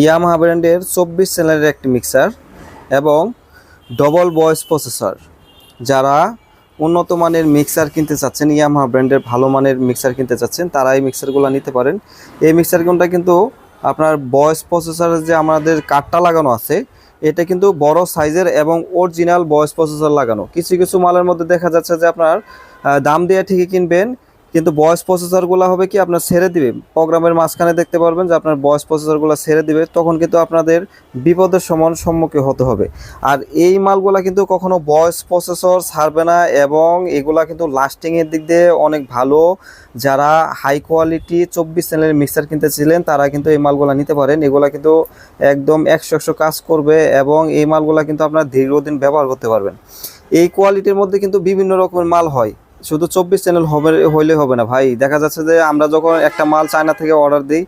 Yamaha ব্র্যান্ডের 24 চ্যানেলের একটি মিক্সার এবং ডবল ভয়েস প্রসেসর। যারা উন্নত মানের মিক্সার কিনতে চাচ্ছেন, ইয়ামাহা ব্র্যান্ডের ভালো মানের মিক্সার কিনতে চাচ্ছেন, তারা এই মিক্সারগুলো নিতে পারেন। এই মিক্সারগুলোটা কিন্তু আপনার ভয়েস প্রসেসরের যে আমাদের কার্ডটা লাগানো আছে, এটা কিন্তু বড় সাইজের এবং অরিজিনাল ভয়েস প্রসেসর লাগানো। কিছু কিছু মালের মধ্যে দেখা যাচ্ছে যে আপনার দাম দিয়ে ঠিকই কিনবেন, কিন্তু ভয়েস প্রসেসরগুলো হবে কি আপনার ছেড়ে দিবে, প্রোগ্রামের মাঝখানে দেখতে পারবেন যে আপনার ভয়েস প্রসেসরগুলো ছেড়ে দিবে, তখন কিন্তু আপনাদের বিপদের সম্মুখীন হতে হবে। আর এই মালগুলা কিন্তু কখনো ভয়েস প্রসেসর ছাড়বে না এবং এগুলা কিন্তু লাস্টিংয়ের দিক দিয়ে অনেক ভালো। যারা হাই কোয়ালিটি 24 চ্যানেলের মিক্সার কিনতেছিলেন তারা কিন্তু এই মালগুলা নিতে পারেন। এগুলা কিন্তু একদম 100 কাজ করবে এবং এই মালগুলা কিন্তু আপনার দীর্ঘদিন ব্যবহার করতে পারবেন। এই কোয়ালিটির মধ্যে কিন্তু বিভিন্ন রকমের মাল হয়, শুধু 24 চ্যানেল হইলে হবে না ভাই। দেখা যাচ্ছে যে আমরা যখন একটা মাল চায়না থেকে অর্ডার দিই,